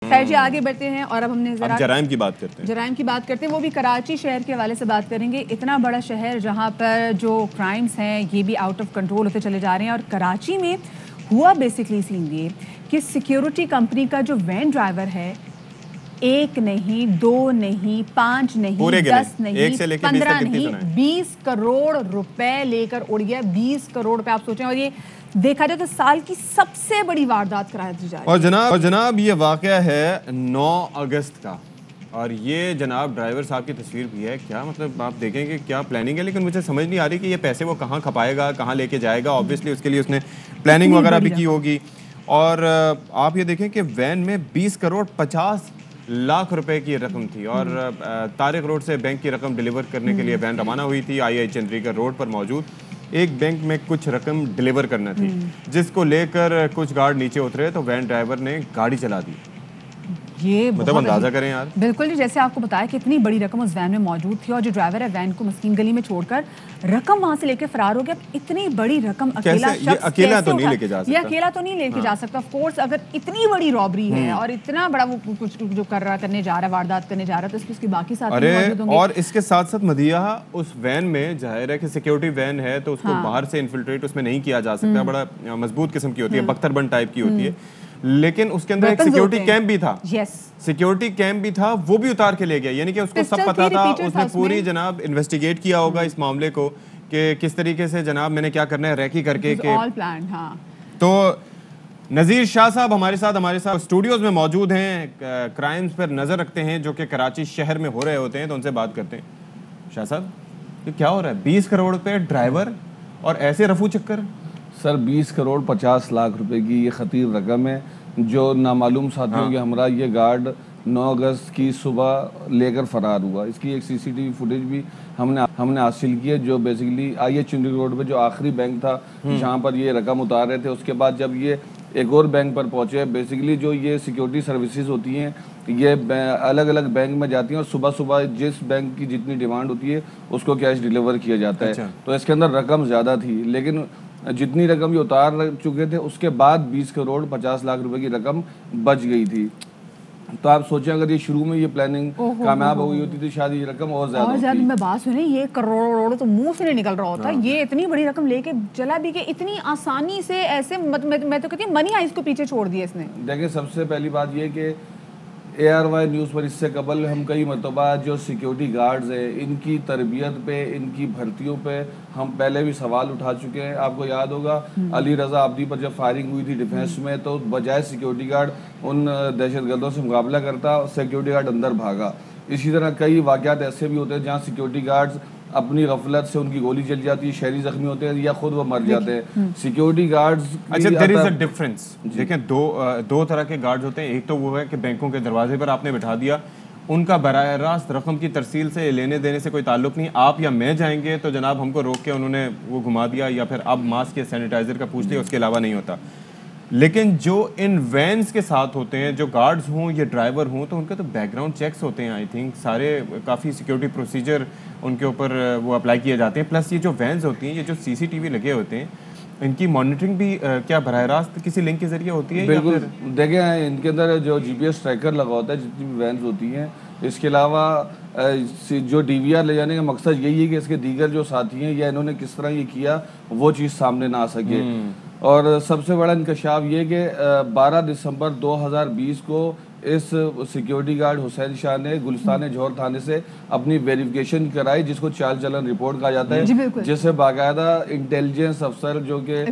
خیر جی آگے بڑھتے ہیں اور اب ہم نے جرائم کی بات کرتے ہیں. جرائم کی بات کرتے ہیں, وہ بھی کراچی شہر کے حوالے سے بات کریں گے. اتنا بڑا شہر جہاں پر جو کرائمز ہیں یہ بھی آؤٹ آف کنٹرول ہوتے چلے جا رہے ہیں. اور کراچی میں ہوا بیسکلی سین یہ کہ سیکیورٹی کمپنی کا جو وین ڈرائیور ہے, 1 نہیں 2 نہیں 5 نہیں 10 نہیں 15 نہیں 20 کروڑ روپے لے کر اڑ گیا. 20 کروڑ روپے آپ سوچیں, اور یہ دیکھا جائے تو سال کی سب سے بڑی واردات کرائی جا رہی ہے. اور جناب یہ واقعہ ہے 9 اگست کا, اور یہ جناب ڈرائیور صاحب کی تصویر بھی ہے. کیا مطلب آپ دیکھیں کہ کیا پلاننگ ہے, لیکن مجھے سمجھ نہیں آ رہی کہ یہ پیسے وہ کہاں کھپائے گا, کہاں لے کے جائے گا. آبویسلی اس کے لیے اس نے پلاننگ وغیرہ بھی کی ہوگی. اور آپ یہ دیکھیں کہ وین میں 20 کروڑ 50 لاکھ روپے کی رقم تھی, اور طارق روڈ سے بینک کی رقم ڈیلیور کرنے کے لیے وین روانہ ہوئی تھی. آئی چندریکر روڈ پر موجود ایک بینک میں کچھ رقم ڈیلیور کرنا تھی, جس کو لے کر کچھ گارڈ نیچے اترے تو وین ڈرائیور نے گاڑی چلا دی. یہ مطلب اندازہ کریں یار. بالکل جیسے آپ کو بتایا کہ اتنی بڑی رقم اس وین میں موجود تھی, اور جو ڈرائیور ہے وین کو مسکین گلی میں چھوڑ کر رقم وہاں سے لے کے فرار ہو گیا. اتنی بڑی رقم اکیلا شخص اکیلا تو نہیں لے کے جا سکتا. یہ اکیلا تو نہیں لے کے جا سکتا آف کورس. اگر اتنی بڑی رابری ہے اور اتنا بڑا وہ کچھ جو کرنے جا رہا ہے, واردات کرنے جا رہا ہے, تو اس کی باقی ساتھی موجود ہوں گے. اور اس کے ساتھ ساتھ مدیحہ اس وین میں ظاہر ہے کہ سیکیورٹی وین ہے, تو اس کو باہر سے انفلٹریٹ اس میں نہیں کیا جا سکتا. بڑا مضبوط قسم کی ہوتی ہے, بختر بند ٹائپ کی ہوتی ہے, لیکن اس کے اندر ایک سیکیورٹی کیمپ بھی تھا. سیکیورٹی کیمپ بھی تھا, وہ بھی اتار کے لے گیا. یعنی کہ اس کو سب پتا تھا, اس نے پوری جناب انویسٹیگیٹ کیا ہوگا اس معاملے کو کہ کس طریقے سے جناب میں نے کیا کرنا ہے, ریکی کر کے. تو نذیر شاہ صاحب ہمارے ساتھ اسٹوڈیوز میں موجود ہیں, کرائمز پر نظر رکھتے ہیں جو کہ کراچی شہر میں ہو رہے ہوتے ہیں, تو ان سے بات کرتے ہیں. شاہ صاحب یہ کیا ہو رہا ہے؟ 20 کروڑ روپے ڈرائیور اور ایسے رفو چکر. سر 20 کروڑ 50 لاکھ روپے کی یہ خطیر رقم ہے, جو نامعلوم ساتھیوں کے ہمراہ یہ گارڈ 9 اگست کی صبح لے کر فرار ہوا. اس کی ایک سی سی ٹی وی فوٹیج بھی ہم نے حاصل کی ہے, جو بیسیکلی آئی چندری روڈ پہ جو آخری بینک تھا جہاں پر یہ رقم اتار رہے تھے. اس کے بعد جب یہ ایک اور بینک پر پہنچے, بیسیکلی جو یہ سیکیورٹی سروسز ہوتی ہیں یہ الگ الگ بینک میں جاتی ہیں, اور صبح صبح جس بینک کی جتنی ڈیمانڈ ہوتی ہے اس کو کیش ڈیلیور کیا جاتا ہے. تو اس کے اندر رقم زیادہ تھی, لیکن جتنی رقم یہ اتار چکے تھے اس کے بعد 20 کروڑ 50 لاکھ روپے کی رقم بچ گئی تھی. تو آپ سوچیں اگر یہ شروع میں یہ پلاننگ کامیاب ہو گئی ہوتی تو شاید یہ رقم اور زیادہ ہوتی. میں بات سنیں, یہ کروڑ تو منہ سے نہیں نکل رہا ہوتا. یہ اتنی بڑی رقم لے کے چلا بھی کہ اتنی آسانی سے ایسے, میں تو کہتی ہوں منی آئز کو پیچھے چھوڑ دیا اس نے. دیکھیں سب سے پہلی بات یہ کہ ARY نیوز پر اس سے قبل ہم کئی مرتبہ جو سیکیورٹی گارڈز ہیں ان کی تربیت پہ, ان کی بھرتیوں پہ ہم پہلے بھی سوال اٹھا چکے ہیں. آپ کو یاد ہوگا علی رضا عابدی پر جب فائرنگ ہوئی تھی ڈیفینس میں, تو بجائے سیکیورٹی گارڈ ان دہشت گردوں سے مقابلہ کرتا, سیکیورٹی گارڈ اندر بھاگا. اسی طرح کئی واقعات ایسے بھی ہوتے ہیں جہاں سیکیورٹی گارڈز اپنی غفلت سے ان کی گولی چل جاتی ہے, شہری زخمی ہوتے ہیں یا خود وہ مر جاتے ہیں. سیکیورٹی گارڈز اچھا there is a difference. دیکھیں دو طرح کے گارڈز ہوتے ہیں. ایک تو وہ ہے کہ بینکوں کے دروازے پر آپ نے بٹھا دیا, ان کا براہ راست رقم کی ترسیل سے لینے دینے سے کوئی تعلق نہیں. آپ یا میں جائیں گے تو جناب ہم کو روک کے انہوں نے وہ گھما دیا, یا پھر اب ماسک یا سینیٹائزر کا پوچھ لیا, اس کے علاوہ نہیں ہوتا. لیکن جو ان وینز کے ساتھ ہوتے ہیں, جو گارڈز ہوں یا ڈرائیور ہوں, تو ان کا تو بیک گراؤنڈ چیکس ہوتے ہیں. آئی تھنک سارے کافی سیکیورٹی پروسیجر ان کے اوپر وہ اپلائی کیے جاتے ہیں. پلس یہ جو وینز ہوتی ہیں, یہ جو سی سی ٹی وی لگے ہوتے ہیں, ان کی مانیٹرنگ بھی کیا براہ راست کسی لنک کے ذریعے ہوتی ہے؟ بالکل. دیکھیں ان کے اندر جو GPS ٹریکر لگا ہوتا ہے جتنی بھی وینز ہوتی ہیں. اس کے علاوہ جو DVR لے جانے کا مقصد یہی ہے کہ اس کے دیگر جو ساتھی ہیں یا انہوں نے کس طرح یہ کیا وہ چیز سامنے نہ آ سکے. اور سب سے بڑا انکشاف یہ کہ 12 دسمبر 2020 کو اس سیکیورٹی گارڈ حسین شاہ نے گلستان جوہر تھانے سے اپنی ویریفیکیشن کرائی, جس کو چال چلن رپورٹ کہا جاتا ہے, جسے باقاعدہ انٹیلیجنس افسر جو کہ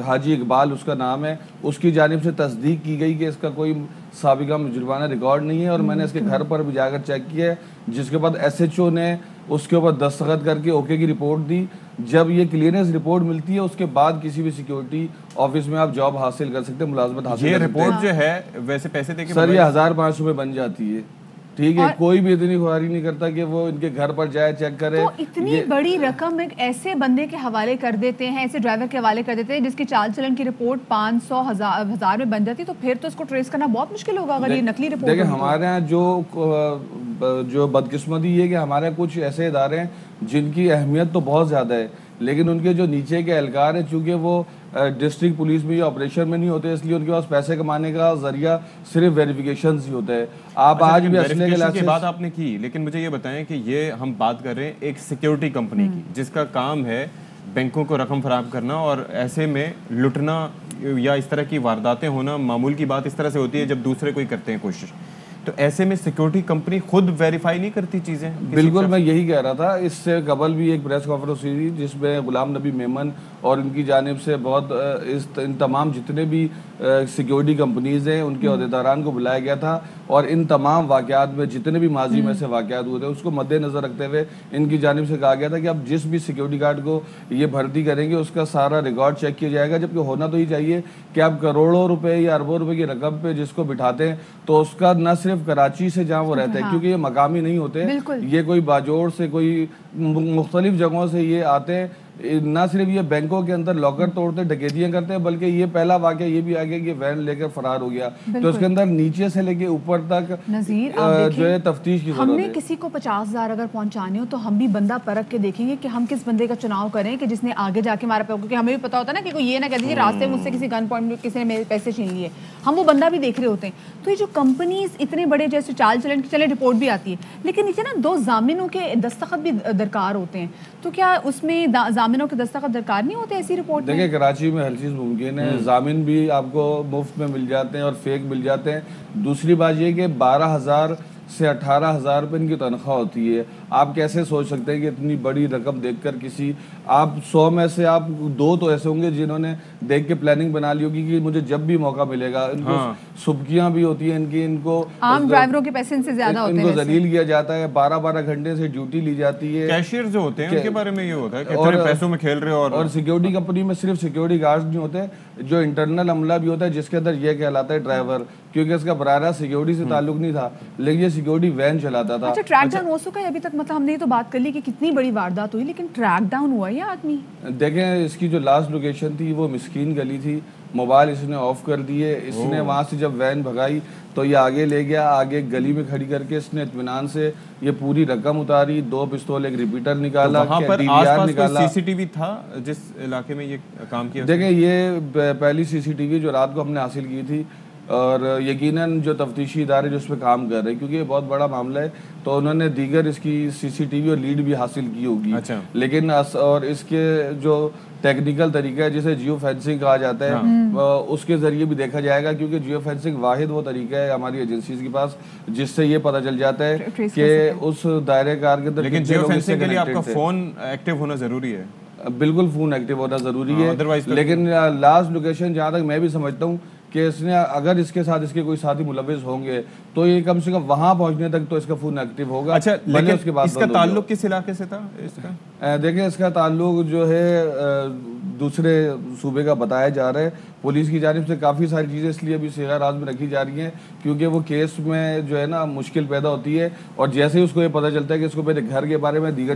حاجی اقبال اس کا نام ہے, اس کی جانب سے تصدیق کی گئی کہ اس کا کوئی سابقہ مجرمانہ ریکارڈ نہیں ہے. اور میں نے اس کے گھر پر بھی جا کر چیک کیا ہے, جس کے بعد SHO نے اس کے اوپر دستخط کر کے اوکے کی رپورٹ دی. جب یہ کلیئرنس رپورٹ ملتی ہے اس کے بعد کسی بھی سیکیورٹی آفس میں آپ جاب حاصل کر سکتے ہیں, ملازمت حاصل کر سکتے ہیں. یہ رپورٹ جو ہے ویسے پیسے دے کے سر یہ 1500 میں بن جاتی ہے. ٹھیک ہے, کوئی بھی اتنی خواری نہیں کرتا کہ وہ ان کے گھر پر جائے چیک کرے. تو اتنی بڑی رقم ایک ایسے بندے کے حوالے کر دیتے ہیں, ایسے ڈرائیور کے حوالے کر دیتے ہیں جس کی چال چلن کی رپورٹ 500 1000 میں بن جاتی, تو پھر تو اس کو ٹریس کرنا بہت مشکل ہوگا اگر یہ نقلی رپورٹ. دیکھیں ہمارے یہاں جو بدقسمتی ہے کہ ہمارے کچھ ایسے ادارے ہیں جن کی اہمیت تو بہت زیادہ ہے, لیکن ان کے جو نیچے کے اہلکار ہیں چونکہ وہ ڈسٹرکٹ پولیس میں یا آپریشن میں نہیں ہوتے, اس لیے ان کے پاس پیسے کمانے کا ذریعہ صرف ویریفیکیشن ہی ہوتا ہے. آپ آج بھی اسلحے کے لحاظ سے بات آپ نے کی, لیکن مجھے یہ بتائیں کہ یہ ہم بات کر رہے ہیں ایک سیکیورٹی کمپنی کی جس کا کام ہے بینکوں کو رقم فراہم کرنا, اور ایسے میں لٹنا یا اس طرح کی وارداتیں ہونا معمول کی بات اس طرح سے ہوتی ہے جب دوسرے کوئی کرتے ہیں کوشش. تو ایسے میں سیکیورٹی کمپنی خود ویریفائی نہیں کرتی چیزیں؟ بالکل, میں یہی کہہ رہا تھا. اس سے قبل بھی ایک پریس کانفرنس ہوئی تھی جس میں غلام نبی میمن اور ان کی جانب سے بہت ان تمام جتنے بھی سیکیورٹی کمپنیز ہیں ان کے عہدیداران کو بلایا گیا تھا, اور ان تمام واقعات میں جتنے بھی ماضی میں سے واقعات ہوئے تھے اس کو مد نظر رکھتے ہوئے ان کی جانب سے کہا گیا تھا کہ اب جس بھی سیکیورٹی گارڈ کو یہ بھرتی کریں گے اس کا سارا ریکارڈ چیک کیا جائے گا, جبکہ ہونا تو ہی چاہیے کہ آپ کروڑوں روپے یا اربوں روپے کی رقم پہ جس کو بٹھاتے ہیں تو اس کا نہ صرف کراچی سے جہاں وہ رہتے ہیں, کیونکہ یہ مقامی نہیں ہوتے, یہ کوئی باجوڑ سے کوئی مختلف جگہوں سے یہ آتے ہیں, نہ صرف یہ بینکوں کے اندر لاکر توڑتے ڈکیتیاں کرتے ہیں, بلکہ یہ پہلا واقعہ یہ بھی آ گیا کہ وین لے کر فرار ہو گیا. تو اس کے اندر نیچے سے لے کے اوپر تک جو ہے تفتیش کی ضرورت ہے. ہم نے کسی کو 50,000 اگر پہنچانے ہو تو ہم بھی بندہ پرکھ کے دیکھیں گے کہ ہم کس بندے کا چناؤ کریں کہ جس نے آگے جا کے ہمارا, کیونکہ ہمیں بھی پتا ہوتا ہے نا کہ کوئی یہ نہ کہہ دیجیے راستے میں مجھ سے کسی گن پوائنٹ میں کسی نے میرے پیسے چھین لیے, ہم وہ بندہ بھی دیکھ رہے ہوتے ہیں. تو یہ جو کمپنیز اتنے بڑے جیسے چال چلن کی چلے رپورٹ بھی آتی ہے, لیکن نیچے نا 2 ضامنوں کے دستخط بھی درکار ہوتے ہیں, تو کیا اس میں ضامنوں کے دستخط درکار نہیں ہوتے ایسی رپورٹ میں؟ دیکھیں کراچی میں ہر چیز ممکن ہے, ضامن بھی آپ کو مفت میں مل جاتے ہیں اور فیک مل جاتے ہیں. دوسری بات یہ کہ 12,000 سے 18,000 روپے ان کی تنخواہ ہوتی ہے. آپ کیسے سوچ سکتے ہیں کہ اتنی بڑی رقم دیکھ کر کسی, آپ 100 میں سے آپ 2 تو ایسے ہوں گے جنہوں نے دیکھ کے پلاننگ بنا لی ہوگی کہ مجھے جب بھی موقع ملے گا. ان کو سبکیاں بھی ہوتی ہیں, ان کو عام ڈرائیوروں کے پیسے ان سے زیادہ ہوتے ہیں, ان کو ذلیل کیا جاتا ہے, 12 گھنٹے سے ڈیوٹی لی جاتی ہے. کیشیئر جو ہوتے ہیں ان کے بارے میں یہ ہوتا ہے کہ اتنے پیسوں میں کھیل رہے ہو. اور سیکیورٹی کمپنی میں صرف سیکیورٹی گارڈز نہیں ہوتے, جو انٹرنل عملہ بھی ہوتا ہے جس کے اندر یہ کہلاتا ہے ڈرائیور, کیونکہ اس کا براہ راست سیکیورٹی سے تعلق نہیں تھا لیکن یہ سیکیورٹی وین چلاتا تھا. اچھا ٹریک ڈاؤن ہو سکا ہے ابھی تک؟ مطلب ہم نے تو بات کر لی کہ کتنی بڑی واردات ہوئی, لیکن ٹریک ڈاؤن ہوا یہ آدمی؟ دیکھیں اس کی جو لاسٹ لوکیشن تھی وہ مسکین گلی تھی, موبائل اس نے آف کر دیے, اس نے وہاں سے جب وین بھگائی تو یہ آگے لے گیا, آگے گلی میں کھڑی کر کے اس نے اطمینان سے یہ پوری رقم اتاری, 2 پستول, ایک ریپیٹر نکالا, وہاں پر آس پاس کوئی سی سی ٹی وی تھا جس علاقے میں یہ کام کیا؟ دیکھیں یہ پہلی سی سی ٹی وی جو رات کو ہم نے حاصل کی تھی, اور یقیناً جو تفتیشی ادارے جو اس پہ کام کر رہے ہیں کیونکہ یہ بہت بڑا معاملہ ہے تو انہوں نے دیگر اس کی سی سی ٹی وی اور لیڈ بھی حاصل کی ہوگی. لیکن اور اس کے جو ٹیکنیکل طریقہ ہے جسے جیو فینسنگ کہا جاتا ہے اس کے ذریعے بھی دیکھا جائے گا, کیونکہ جیو فینسنگ واحد وہ طریقہ ہے ہماری ایجنسیز کے پاس جس سے یہ پتہ چل جاتا ہے کہ اس دائرے کار کے اندر. لیکن جیو فینسنگ کے لیے آپ کا فون ایکٹیو ہونا ضروری ہے. بالکل فون ایکٹیو ہونا ضروری ہے, لیکن لاسٹ لوکیشن جہاں تک میں بھی سمجھتا ہوں کہ اس نے اگر اس کے ساتھ اس کے کوئی ساتھی ملوث ہوں گے تو یہ کم سے کم وہاں پہنچنے تک تو اس کا فون ایکٹیو ہوگا. اچھا لیکن اس کا تعلق کس علاقے سے تھا اس کا؟ دیکھیں اس کا تعلق جو ہے دوسرے صوبے کا بتایا جا رہا ہے. پولیس کی جانب سے کافی ساری چیزیں اس لیے ابھی صیغہ راز میں رکھی جا رہی ہیں کیونکہ وہ کیس میں جو ہے نا مشکل پیدا ہوتی ہے, اور جیسے ہی اس کو یہ پتہ چلتا ہے کہ اس کو میرے گھر کے بارے میں دیگر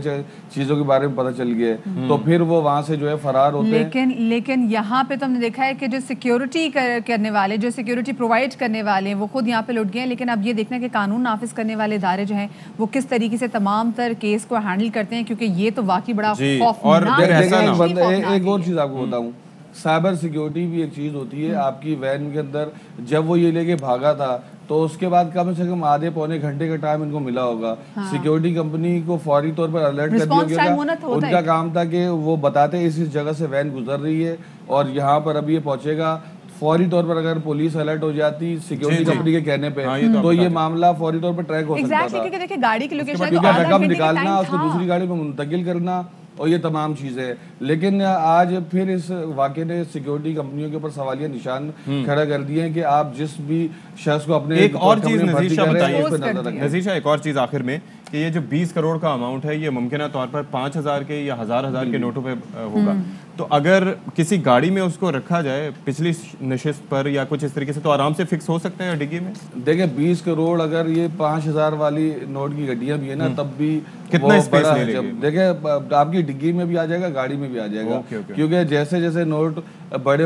چیزوں کے بارے میں پتہ چل گیا ہے تو پھر وہ وہاں سے جو ہے فرار ہوتے ہیں. لیکن یہاں پہ تو ہم نے دیکھا ہے کہ جو سیکیورٹی کرنے والے, جو سیکیورٹی پرووائڈ کرنے والے ہیں وہ خود یہاں پہ لٹ گئے ہیں, لیکن اب یہ دیکھنا کہ قانون نافذ کرنے والے ادارے جو ہیں وہ کس طریقے سے تمام تر کیس کو ہینڈل کرتے ہیں, کیونکہ یہ تو واقعی بڑا خوفناک ہے. ایک اور چیز آپ کو بتاؤں, سائبر سیکیورٹی بھی ایک چیز ہوتی ہے. آپ کی وین کے اندر جب وہ یہ لے کے بھاگا تھا تو اس کے بعد کم سے کم آدھے پونے گھنٹے کا ٹائم ان کو ملا ہوگا. سیکیورٹی کمپنی کو فوری طور پر الرٹ کر دیا گیا. ان کا کام تھا کہ وہ بتاتے اس جگہ سے وین گزر رہی ہے اور یہاں پر اب یہ پہنچے گا. فوری طور پر اگر پولیس الرٹ ہو جاتی سیکیورٹی کمپنی کے کہنے پہ تو یہ معاملہ فوری طور پر ٹریک ہو سکتا تھا. کیونکہ گاڑی کی لوکیشن رقم نکالنا, اس کو دوسری گاڑی میں منتقل کرنا اور یہ تمام چیزیں. لیکن آج پھر اس واقعے نے سیکیورٹی کمپنیوں کے اوپر سوالیہ نشان کھڑا کر دیے ہیں کہ آپ جس بھی شخص کو اپنے ایک اور چیز نذیر شاہ بتائیے, نذیر شاہ ایک اور چیز آخر میں کہ یہ جو 20 کروڑ کا اماؤنٹ ہے یہ ممکنہ طور پر 5,000 کے یا 1,000 کے نوٹوں پہ ہوگا. تو اگر کسی گاڑی میں اس کو رکھا جائے پچھلی نشست پر یا کچھ اس طریقے سے تو آرام سے فکس ہو سکتے ہیں ڈگی میں. دیکھیں 20 کروڑ اگر یہ 5,000 والی نوٹ کی گڈیاں بھی ہیں نا تب بھی کتنا اسپیس لے لے گی. دیکھیں آپ کی ڈگی میں بھی آ جائے گا, گاڑی میں بھی آ جائے گا, کیونکہ جیسے جیسے نوٹ بڑے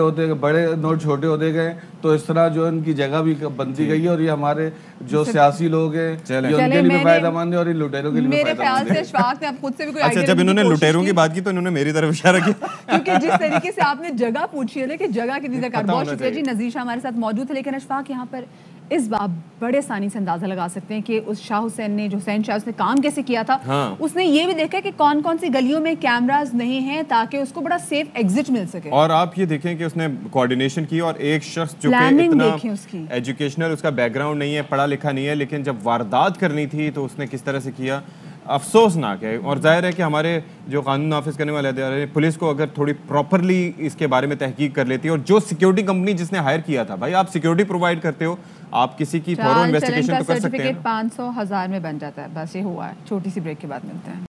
نوٹ چھوٹے ہوتے گئے تو اس طرح جو ان کی جگہ بھی بنتی گئی ہے. اور یہ ہمارے جو سیاسی لوگ ہیں یہ ان کے لیے بھی فائدہ مند ہے اور ان لٹیروں کے لیے بھی فائدہ مند ہے. اچھا جب انہوں نے لٹیروں کی بات کی تو انہوں نے میری طرف اشارہ کیا. کیونکہ جس طریقے سے آپ نے جگہ پوچھی ہے کہ جگہ کتنی درکار. بہت شکریہ جی. نذیر شاہ ہمارے ساتھ موجود ہے. لیکن اشفاق یہاں پر اس بات بڑے آسانی سے اندازہ لگا سکتے ہیں کہ اس شاہ حسین نے جو حسین شاہ اس نے کام کیسے کیا تھا. اس نے یہ بھی دیکھا کہ کون کون سی گلیوں میں کیمراز نہیں ہیں تاکہ اس کو بڑا سیف ایگزٹ مل سکے. اور آپ یہ دیکھیں کہ اس نے کوارڈینیشن کی, اور ایک شخص جو کہ اتنا ایجوکیشنل اس کا بیک گراؤنڈ نہیں ہے, پڑھا لکھا نہیں ہے, لیکن جب واردات کرنی تھی تو اس نے کس طرح سے کیا, افسوسناک ہے. اور ظاہر ہے کہ ہمارے جو قانون نافذ کرنے والے ادارے پولیس کو اگر تھوڑی پراپرلی اس کے بارے میں تحقیق کر لیتی ہے, اور جو سیکیورٹی کمپنی جس نے ہائر کیا تھا, بھائی آپ سیکیورٹی پرووائڈ کرتے ہو, آپ کسی کی تھورو انویسٹیگیشن تو کر سکتے ہیں. 500,000 میں بن جاتا ہے. بس یہ ہوا ہے. چھوٹی سی بریک کے بعد ملتے ہیں.